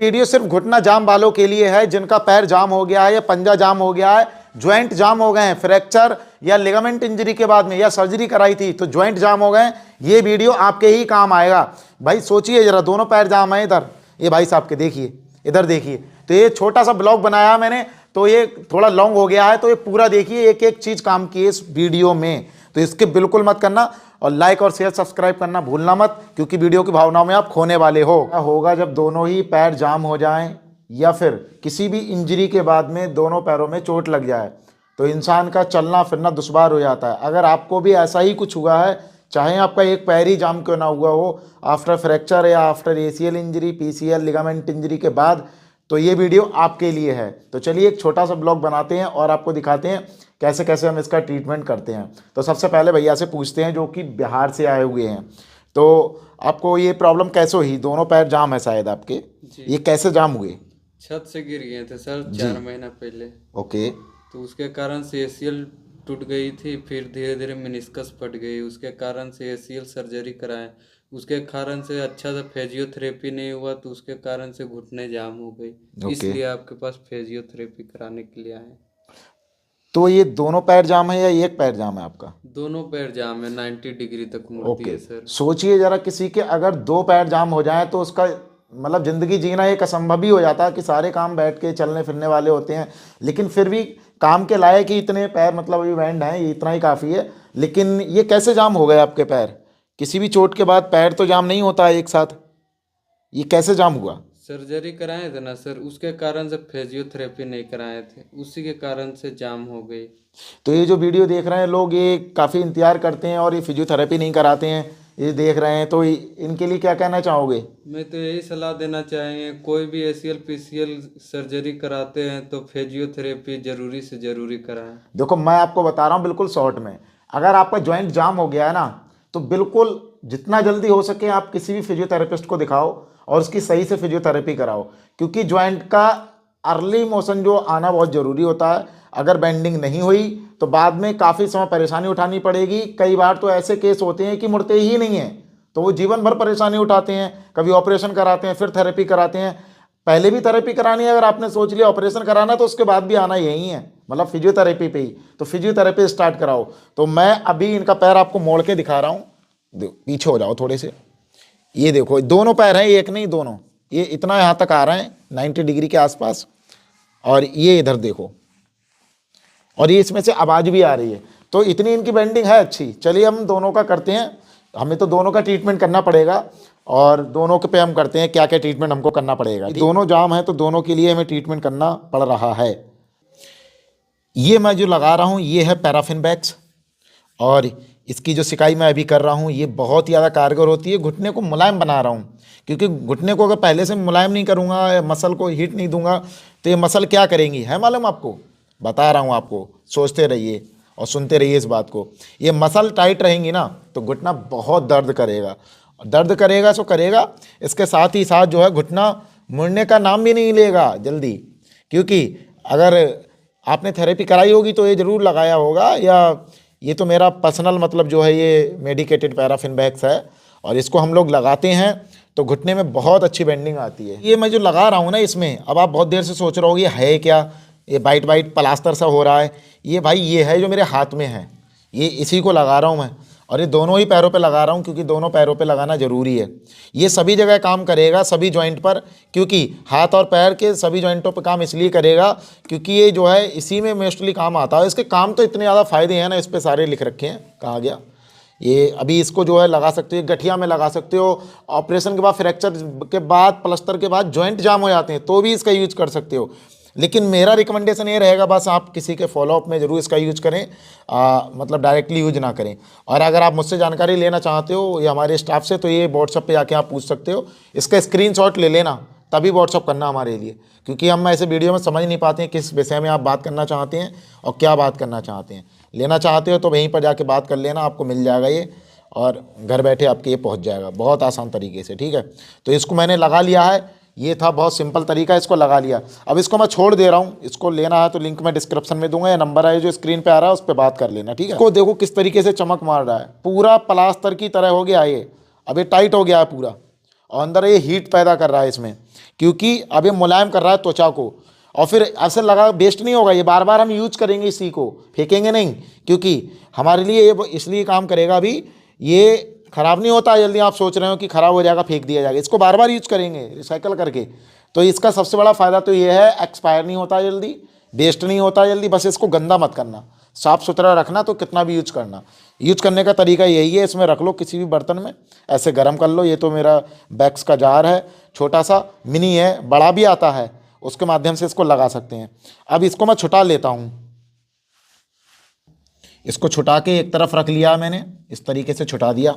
Video सिर्फ घुटना जाम वालों के लिए है, जिनका पैर जाम हो गया है या पंजा जाम हो गया है, ज्वाइंट जाम हो गए हैं, फ्रैक्चर या लिगामेंट इंजरी के बाद में या सर्जरी कराई थी तो ज्वाइंट जाम हो गए हैं। ये वीडियो आपके ही काम आएगा भाई। सोचिए जरा, दोनों पैर जाम है इधर, ये भाई साहब के देखिए, इधर देखिए। तो ये छोटा सा ब्लॉग बनाया मैंने, तो ये थोड़ा लॉन्ग हो गया है, तो ये पूरा देखिए, एक एक चीज काम की है इस वीडियो में। तो इसके बिल्कुल मत करना, और लाइक और शेयर सब्सक्राइब करना भूलना मत, क्योंकि वीडियो की भावनाओं में आप खोने वाले हो। क्या होगा जब दोनों ही पैर जाम हो जाएं या फिर किसी भी इंजरी के बाद में दोनों पैरों में चोट लग जाए, तो इंसान का चलना फिरना दुश्वार हो जाता है। अगर आपको भी ऐसा ही कुछ हुआ है, चाहे आपका एक पैर ही जाम क्यों ना हुआ हो, आफ्टर फ्रैक्चर या after ACL injury, PCL ligament injury के बाद, तो ये वीडियो आपके लिए है। तो चलिए एक छोटा सा ब्लॉग बनाते हैं और आपको दिखाते हैं कैसे कैसे हम इसका ट्रीटमेंट करते हैं। तो सबसे पहले भैया से पूछते हैं, जो कि बिहार से आए हुए हैं। तो आपको ये प्रॉब्लम कैसे हुई? दोनों पैर जाम है शायद आपके, ये कैसे जाम हुए? छत से गिर गए थे सर 4 महीना पहले। ओके। तो उसके कारण से ACL टूट गई थी, फिर धीरे धीरे मेनिस्कस फट गई, उसके कारण से ACL सर्जरी कराए, उसके कारण से अच्छा सा फिजियोथेरेपी नहीं हुआ, तो उसके कारण से घुटने जाम हो गई। इसलिए आपके पास फिजियोथेरेपी कराने के लिए आए। तो ये दोनों पैर जाम है या एक पैर जाम है आपका? दोनों पैर जाम है, 90 डिग्री तक मुड़ती है सर। सोचिए जरा, किसी के अगर दो पैर जाम हो जाए तो उसका मतलब ज़िंदगी जीना एक असंभव ही हो जाता है, कि सारे काम बैठ के चलने फिरने वाले होते हैं, लेकिन फिर भी काम के लायक ही इतने पैर मतलब अभी बैंड हैं, ये इतना ही काफ़ी है। लेकिन ये कैसे जाम हो गए आपके पैर? किसी भी चोट के बाद पैर तो जाम नहीं होता है एक साथ, ये कैसे जाम हुआ? सर्जरी कराए थे ना सर, उसके कारण से फिजियोथेरेपी नहीं कराए थे, उसी के कारण से जाम हो गई। तो ये जो वीडियो देख रहे हैं लोग, ये काफ़ी इंतजार करते हैं और ये फिजियोथेरेपी नहीं कराते हैं, ये देख रहे हैं, तो इनके लिए क्या कहना चाहोगे? मैं तो यही सलाह देना चाहेंगे, कोई भी ACL PCL सर्जरी कराते हैं तो फिजियोथेरेपी जरूरी से जरूरी कराएं। देखो मैं आपको बता रहा हूँ बिल्कुल शॉर्ट में, अगर आपका जॉइंट जाम हो गया है ना, तो बिल्कुल जितना जल्दी हो सके आप किसी भी फिजियोथेरेपिस्ट को दिखाओ और उसकी सही से फिजियोथेरेपी कराओ, क्योंकि जॉइंट का अर्ली मोशन जो आना बहुत ज़रूरी होता है। अगर बेंडिंग नहीं हुई तो बाद में काफ़ी समय परेशानी उठानी पड़ेगी। कई बार तो ऐसे केस होते हैं कि मुड़ते ही नहीं हैं, तो वो जीवन भर परेशानी उठाते हैं, कभी ऑपरेशन कराते हैं, फिर थेरेपी कराते हैं। पहले भी थेरेपी करानी है, अगर आपने सोच लिया ऑपरेशन कराना, तो उसके बाद भी आना यही है, मतलब फिजियोथेरेपी पे ही। तो फिजियोथेरेपी स्टार्ट कराओ। तो मैं अभी इनका पैर आपको मोड़ के दिखा रहा हूँ, पीछे हो जाओ थोड़े से। ये देखो दोनों पैर हैं, एक नहीं दोनों, ये इतना यहाँ तक आ रहे हैं 90 डिग्री के आसपास, और ये इधर देखो, और ये इसमें से आवाज़ भी आ रही है। तो इतनी इनकी बेंडिंग है अच्छी। चलिए हम दोनों का करते हैं, हमें तो दोनों का ट्रीटमेंट करना पड़ेगा, और दोनों के पे हम करते हैं क्या क्या ट्रीटमेंट हमको करना पड़ेगा। दोनों जाम है तो दोनों के लिए हमें ट्रीटमेंट करना पड़ रहा है। ये मैं जो लगा रहा हूँ ये है पैराफिन वैक्स, और इसकी जो सिकाई मैं अभी कर रहा हूँ ये बहुत ही ज़्यादा कारगर होती है। घुटने को मुलायम बना रहा हूँ, क्योंकि घुटने को अगर पहले से मुलायम नहीं करूँगा, मसल को हीट नहीं दूंगा, तो ये मसल क्या करेंगी है मालूम आपको? बता रहा हूँ आपको, सोचते रहिए और सुनते रहिए इस बात को। ये मसल टाइट रहेंगी ना तो घुटना बहुत दर्द करेगा, दर्द करेगा सो करेगा। इसके साथ ही साथ जो है घुटना मुड़ने का नाम भी नहीं लेगा जल्दी, क्योंकि अगर आपने थेरेपी कराई होगी तो ये ज़रूर लगाया होगा, या ये तो मेरा पर्सनल मतलब जो है ये मेडिकेटेड पैराफिन वैक्स है, और इसको हम लोग लगाते हैं तो घुटने में बहुत अच्छी बेंडिंग आती है। ये मैं जो लगा रहा हूँ ना इसमें, अब आप बहुत देर से सोच रहे होगे है क्या, ये वाइट वाइट प्लास्टर सा हो रहा है। ये भाई ये है जो मेरे हाथ में है, ये इसी को लगा रहा हूँ मैं, और ये दोनों ही पैरों पे लगा रहा हूँ, क्योंकि दोनों पैरों पे लगाना ज़रूरी है। ये सभी जगह काम करेगा, सभी जॉइंट पर, क्योंकि हाथ और पैर के सभी जॉइंटों पे काम इसलिए करेगा क्योंकि ये जो है इसी में मोस्टली काम आता है। इसके काम तो इतने ज़्यादा फ़ायदे हैं ना, इस पर सारे लिख रखे हैं, कहाँ गया ये। अभी इसको जो है लगा सकते हो, गठिया में लगा सकते हो, ऑपरेशन के बाद, फ्रैक्चर के बाद, प्लास्टर के बाद जॉइंट जाम हो जाते हैं तो भी इसका यूज कर सकते हो। लेकिन मेरा रिकमेंडेशन ये रहेगा, बस आप किसी के फॉलोअप में ज़रूर इसका यूज करें, मतलब डायरेक्टली यूज ना करें। और अगर आप मुझसे जानकारी लेना चाहते हो या हमारे स्टाफ से, तो ये व्हाट्सअप पे आके आप पूछ सकते हो। इसका स्क्रीनशॉट ले लेना, तभी व्हाट्सअप करना हमारे लिए, क्योंकि हम ऐसे वीडियो में समझ नहीं पाते हैं किस विषय में आप बात करना चाहते हैं और क्या बात करना चाहते हैं। लेना चाहते हो तो वहीं पर जाके बात कर लेना, आपको मिल जाएगा ये, और घर बैठे आपके ये पहुँच जाएगा बहुत आसान तरीके से, ठीक है। तो इसको मैंने लगा लिया है, ये था बहुत सिंपल तरीका, इसको लगा लिया। अब इसको मैं छोड़ दे रहा हूँ, इसको लेना है तो लिंक मैं डिस्क्रिप्शन में दूंगा, या नंबर है जो स्क्रीन पे आ रहा है उस पर बात कर लेना, ठीक है। इसको देखो किस तरीके से चमक मार रहा है, पूरा प्लास्टर की तरह हो गया ये। अब ये टाइट हो गया है पूरा, और अंदर ये हीट पैदा कर रहा है इसमें, क्योंकि अब ये मुलायम कर रहा है त्वचा को, और फिर ऐसे लगा वेस्ट नहीं होगा, ये बार बार हम यूज करेंगे, इसी को फेंकेंगे नहीं, क्योंकि हमारे लिए ये इसलिए काम करेगा। अभी ये ख़राब नहीं होता जल्दी, आप सोच रहे हो कि ख़राब हो जाएगा फेंक दिया जाएगा, इसको बार बार यूज करेंगे रिसाइकल करके। तो इसका सबसे बड़ा फ़ायदा तो ये है, एक्सपायर नहीं होता जल्दी, वेस्ट नहीं होता जल्दी। बस इसको गंदा मत करना, साफ़ सुथरा रखना, तो कितना भी यूज करना। यूज करने का तरीका यही है, इसमें रख लो किसी भी बर्तन में, ऐसे गर्म कर लो। ये तो मेरा बैक्स का जार है, छोटा सा मिनी है, बड़ा भी आता है, उसके माध्यम से इसको लगा सकते हैं। अब इसको मैं छुटा लेता हूँ। इसको छुटा के एक तरफ रख लिया मैंने, इस तरीके से छुटा दिया,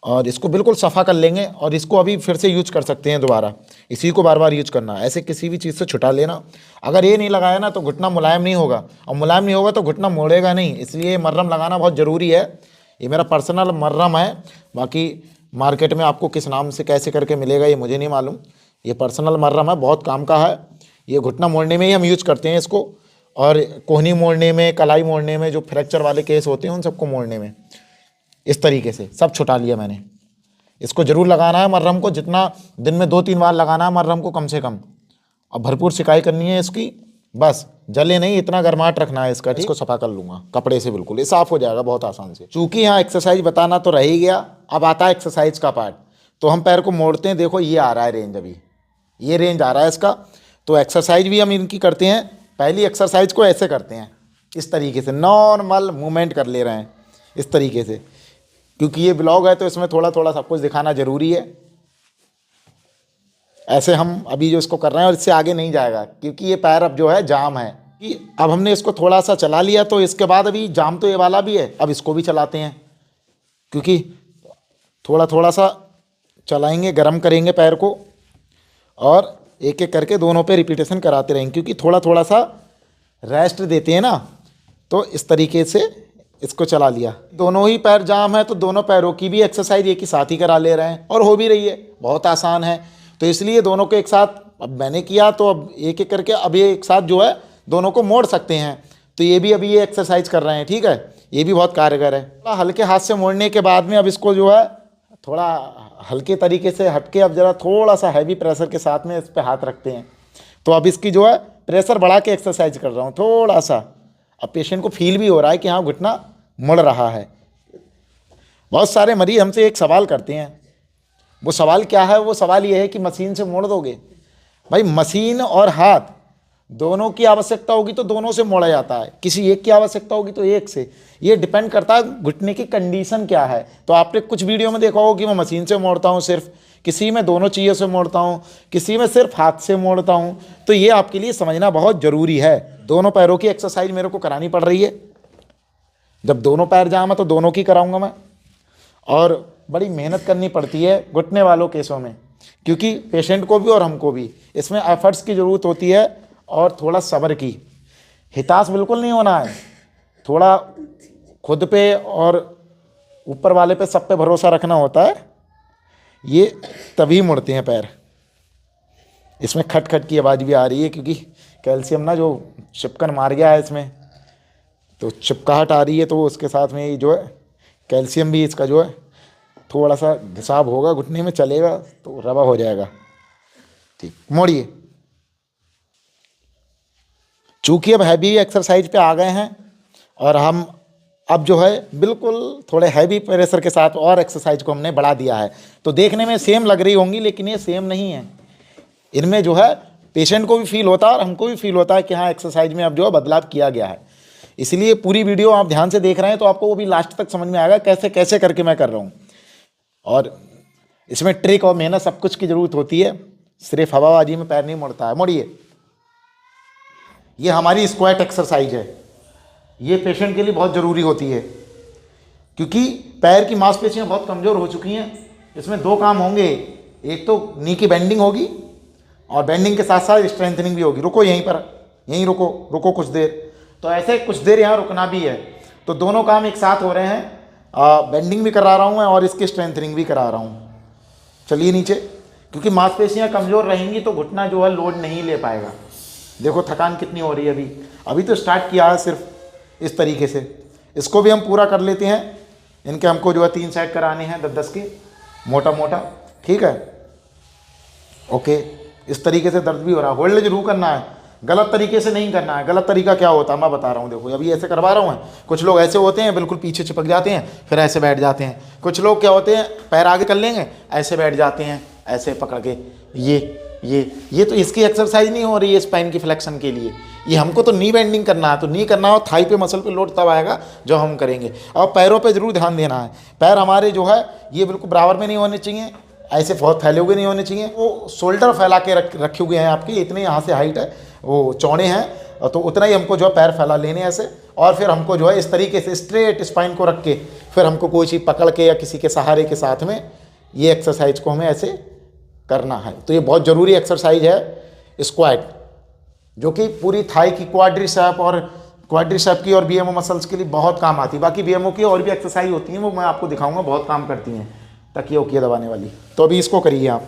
और इसको बिल्कुल सफ़ा कर लेंगे, और इसको अभी फिर से यूज कर सकते हैं दोबारा। इसी को बार बार यूज करना, ऐसे किसी भी चीज़ से छुटा लेना। अगर ये नहीं लगाया ना तो घुटना मुलायम नहीं होगा, और मुलायम नहीं होगा तो घुटना मोड़ेगा नहीं, इसलिए मर्रम लगाना बहुत ज़रूरी है। ये मेरा पर्सनल मर्रम है, बाकी मार्केट में आपको किस नाम से कैसे करके मिलेगा ये मुझे नहीं मालूम। ये पर्सनल मर्रम है, बहुत काम का है। ये घुटना मोड़ने में ही हम यूज करते हैं इसको, और कोहनी मोड़ने में, कलाई मोड़ने में, जो फ्रैक्चर वाले केस होते हैं उन सबको मोड़ने में। इस तरीके से सब छुटा लिया मैंने। इसको ज़रूर लगाना है मर्रम को, जितना दिन में 2-3 बार लगाना है मर्रम को कम से कम, और भरपूर सिकाई करनी है इसकी। बस जले नहीं, इतना गर्माहट रखना है इसका। इसको सफा कर लूँगा कपड़े से, बिल्कुल ये साफ़ हो जाएगा बहुत आसान से। चूँकि यहाँ एक्सरसाइज बताना तो रह ही गया, अब आता है एक्सरसाइज का पार्ट। तो हम पैर को मोड़ते हैं, देखो ये आ रहा है रेंज, अभी ये रेंज आ रहा है इसका। तो एक्सरसाइज भी हम इनकी करते हैं। पहली एक्सरसाइज को ऐसे करते हैं, इस तरीके से नॉर्मल मूवमेंट कर ले रहे हैं इस तरीके से, क्योंकि ये ब्लॉग है तो इसमें थोड़ा थोड़ा सब कुछ दिखाना ज़रूरी है। ऐसे हम अभी जो इसको कर रहे हैं, और इससे आगे नहीं जाएगा, क्योंकि ये पैर अब जो है जाम है। कि अब हमने इसको थोड़ा सा चला लिया, तो इसके बाद अभी जाम तो ये वाला भी है, अब इसको भी चलाते हैं, क्योंकि थोड़ा थोड़ा सा चलाएंगे, गर्म करेंगे पैर को, और एक एक करके दोनों पे रिपीटेशन कराते रहेंगे, क्योंकि थोड़ा थोड़ा सा रेस्ट देते हैं ना। तो इस तरीके से इसको चला लिया। दोनों ही पैर जाम है, तो दोनों पैरों की भी एक्सरसाइज एक ही साथ ही करा ले रहे हैं, और हो भी रही है, बहुत आसान है। तो इसलिए दोनों को एक साथ अब मैंने किया, तो अब एक एक करके अब ये एक साथ जो है दोनों को मोड़ सकते हैं। तो ये भी अभी ये एक्सरसाइज कर रहे हैं, ठीक है, ये भी बहुत कारगर है। हल्के हाथ से मोड़ने के बाद में अब इसको जो है थोड़ा हल्के तरीके से हटके, अब ज़रा थोड़ा सा हैवी प्रेशर के साथ में इस पर हाथ रखते हैं। तो अब इसकी जो है प्रेशर बढ़ा के एक्सरसाइज कर रहा हूँ थोड़ा सा। अब पेशेंट को फील भी हो रहा है कि हाँ घुटना मुड़ रहा है। बहुत सारे मरीज हमसे एक सवाल करते हैं, वो सवाल क्या है? वो सवाल ये है कि मशीन से मोड़ दोगे? भाई मशीन और हाथ दोनों की आवश्यकता होगी तो दोनों से मोड़ा जाता है, किसी एक की आवश्यकता होगी तो एक से। ये डिपेंड करता है घुटने की कंडीशन क्या है। तो आपने कुछ वीडियो में देखा होगा कि मैं मशीन से मोड़ता हूँ सिर्फ, किसी में दोनों चीज़ों से मोड़ता हूँ, किसी में सिर्फ हाथ से मोड़ता हूँ। तो ये आपके लिए समझना बहुत ज़रूरी है। दोनों पैरों की एक्सरसाइज मेरे को करानी पड़ रही है। जब दोनों पैर जाम है तो दोनों की कराऊंगा मैं, और बड़ी मेहनत करनी पड़ती है घुटने वालों केसों में, क्योंकि पेशेंट को भी और हमको भी इसमें एफर्ट्स की ज़रूरत होती है, और थोड़ा सब्र की। हिताश बिल्कुल नहीं होना है, थोड़ा खुद पे और ऊपर वाले पे सब पे भरोसा रखना होता है। ये तभी मुड़ते हैं पैर। इसमें खट खट की आवाज़ भी आ रही है, क्योंकि कैल्शियम ना जो चिपकन मार गया है इसमें, तो चिपकाहट आ रही है, तो उसके साथ में ये जो है कैल्शियम भी इसका जो है थोड़ा सा घिसाव होगा, घुटने में चलेगा तो रवा हो जाएगा। ठीक, मोड़िए। चूँकि अब हैवी एक्सरसाइज पे आ गए हैं, और हम अब जो है बिल्कुल थोड़े हैवी प्रेशर के साथ और एक्सरसाइज को हमने बढ़ा दिया है। तो देखने में सेम लग रही होंगी, लेकिन ये सेम नहीं है। इनमें जो है पेशेंट को भी फील होता है और हमको भी फील होता है कि हाँ एक्सरसाइज में अब जो है बदलाव किया गया है। इसलिए पूरी वीडियो आप ध्यान से देख रहे हैं तो आपको वो भी लास्ट तक समझ में आएगा कैसे कैसे करके मैं कर रहा हूँ। और इसमें ट्रिक और मेहनत सब कुछ की ज़रूरत होती है, सिर्फ हवाबाजी में पैर नहीं मुड़ता है। मोड़िए। ये हमारी स्क्वाट एक्सरसाइज है, ये पेशेंट के लिए बहुत ज़रूरी होती है, क्योंकि पैर की मांसपेशियां बहुत कमज़ोर हो चुकी हैं। इसमें दो काम होंगे, एक तो नी की बेंडिंग होगी, और बेंडिंग के साथ साथ स्ट्रेंथनिंग भी होगी। रुको यहीं पर, यहीं रुको, रुको कुछ देर। तो ऐसे कुछ देर यहाँ रुकना भी है। तो दोनों काम एक साथ हो रहे हैं, बेंडिंग भी करा रहा हूँ मैं और इसकी स्ट्रेंथनिंग भी करा रहा हूँ। चलिए नीचे, क्योंकि मांसपेशियाँ कमज़ोर रहेंगी तो घुटना जो है लोड नहीं ले पाएगा। देखो थकान कितनी हो रही है अभी, अभी तो स्टार्ट किया है सिर्फ इस तरीके से। इसको भी हम पूरा कर लेते हैं। इनके हमको जो है 3 सेट कराने हैं 10-10 के, मोटा मोटा। ठीक है, ओके। इस तरीके से दर्द भी हो रहा है। होल्ड जरूर करना है, गलत तरीके से नहीं करना है। गलत तरीका क्या होता है मैं बता रहा हूँ, देखो अभी ऐसे करवा रहा हूँ। कुछ लोग ऐसे होते हैं बिल्कुल पीछे चिपक जाते हैं, फिर ऐसे बैठ जाते हैं। कुछ लोग क्या होते हैं, पैर आगे कर लेंगे, ऐसे बैठ जाते हैं, ऐसे पकड़ के। ये तो इसकी एक्सरसाइज नहीं हो रही है स्पाइन की फ्लेक्शन के लिए। ये हमको तो नी बेंडिंग करना है, तो नी करना हो थाई पे मसल पे लोड तब आएगा जो हम करेंगे। और पैरों पे जरूर ध्यान देना है। पैर हमारे जो है ये बिल्कुल बराबर में नहीं होने चाहिए, ऐसे बहुत फैले हुए नहीं होने चाहिए। वो शोल्डर फैला के रखे हुए हैं आपकी, इतने यहाँ से हाइट है, वो चौड़े हैं, तो उतना ही हमको जो है पैर फैला लेने ऐसे। और फिर हमको जो है इस तरीके से स्ट्रेट स्पाइन को रख के फिर हमको कोई चीज़ पकड़ के या किसी के सहारे के साथ में ये एक्सरसाइज को हमें ऐसे करना है। तो ये बहुत ज़रूरी एक्सरसाइज है स्क्वाट, जो कि पूरी थाई की क्वाड्रिसेप की और बीएमओ मसल्स के लिए बहुत काम आती है। बाकी बीएमओ की और भी एक्सरसाइज होती हैं, वो मैं आपको दिखाऊंगा, बहुत काम करती हैं तकिया उकिया दबाने वाली। तो अभी इसको करिए आप।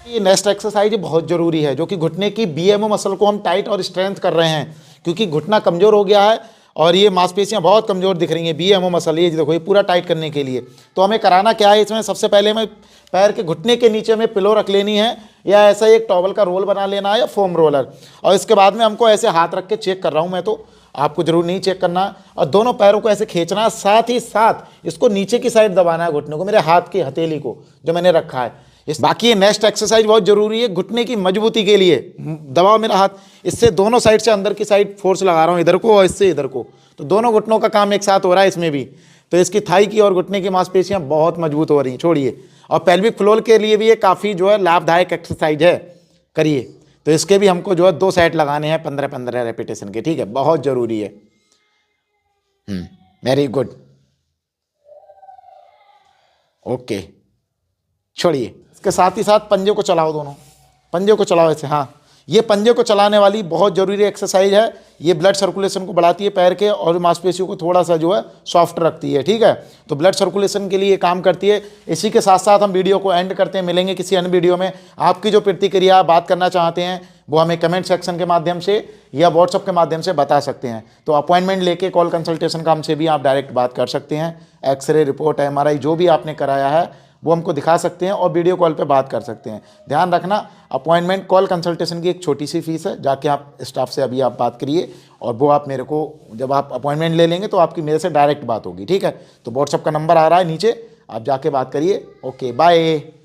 ये नेक्स्ट एक्सरसाइज बहुत ज़रूरी है, जो कि घुटने की बीएमओ मसल को हम टाइट और स्ट्रेंथ कर रहे हैं, क्योंकि घुटना कमज़ोर हो गया है और ये मांसपेशियां बहुत कमज़ोर दिख रही हैं। बीएमओ मसल ये देखो, ये पूरा टाइट करने के लिए तो हमें कराना क्या है इसमें, सबसे पहले हमें पैर के घुटने के नीचे में पिलो रख लेनी है, या ऐसा एक टॉवल का रोल बना लेना है या फोम रोलर। और इसके बाद में हमको ऐसे हाथ रख के चेक कर रहा हूँ मैं, तो आपको जरूर नहीं चेक करना है। और दोनों पैरों को ऐसे खींचना है, साथ ही साथ इसको नीचे की साइड दबाना है घुटने को, मेरे हाथ की हथेली को जो मैंने रखा है। बाकी ये नेक्स्ट एक्सरसाइज बहुत जरूरी है घुटने की मजबूती के लिए। दबाओ मेरा हाथ, इससे दोनों साइड से अंदर की साइड फोर्स लगा रहा हूँ, इधर को और इससे इधर को, तो दोनों घुटनों का काम एक साथ हो रहा है इसमें भी। तो इसकी थाई की और घुटने की मांसपेशियां बहुत मजबूत हो रही हैं। छोड़िए। और पेल्विक फ्लोर के लिए भी ये काफ़ी जो है लाभदायक एक्सरसाइज है, करिए। तो इसके भी हमको जो है 2 सेट लगाने हैं 15-15 रेपिटेशन के, ठीक है, बहुत ज़रूरी है। Very good, okay. छोड़िए। इसके साथ ही साथ पंजे को चलाओ, दोनों पंजे को चलाओ ऐसे। हाँ, ये पंजे को चलाने वाली बहुत ज़रूरी एक्सरसाइज है। ये ब्लड सर्कुलेशन को बढ़ाती है पैर के, और मांसपेशियों को थोड़ा सा जो है सॉफ्ट रखती है, ठीक है। तो ब्लड सर्कुलेशन के लिए काम करती है। इसी के साथ साथ हम वीडियो को एंड करते हैं, मिलेंगे किसी अन्य वीडियो में। आपकी जो प्रतिक्रिया बात करना चाहते हैं वो हमें कमेंट सेक्शन के माध्यम से या व्हाट्सअप के माध्यम से बता सकते हैं। तो अपॉइंटमेंट लेके कॉल कंसल्टेशन का हमसे भी आप डायरेक्ट बात कर सकते हैं। एक्सरे रिपोर्ट, MRI जो भी आपने कराया है वो हमको दिखा सकते हैं और वीडियो कॉल पे बात कर सकते हैं। ध्यान रखना, अपॉइंटमेंट कॉल कंसल्टेशन की एक छोटी सी फीस है, जाके आप स्टाफ से अभी आप बात करिए, और वो आप मेरे को जब आप अपॉइंटमेंट ले लेंगे तो आपकी मेरे से डायरेक्ट बात होगी, ठीक है। तो व्हाट्सअप का नंबर आ रहा है नीचे, आप जाके बात करिए। Okay, bye.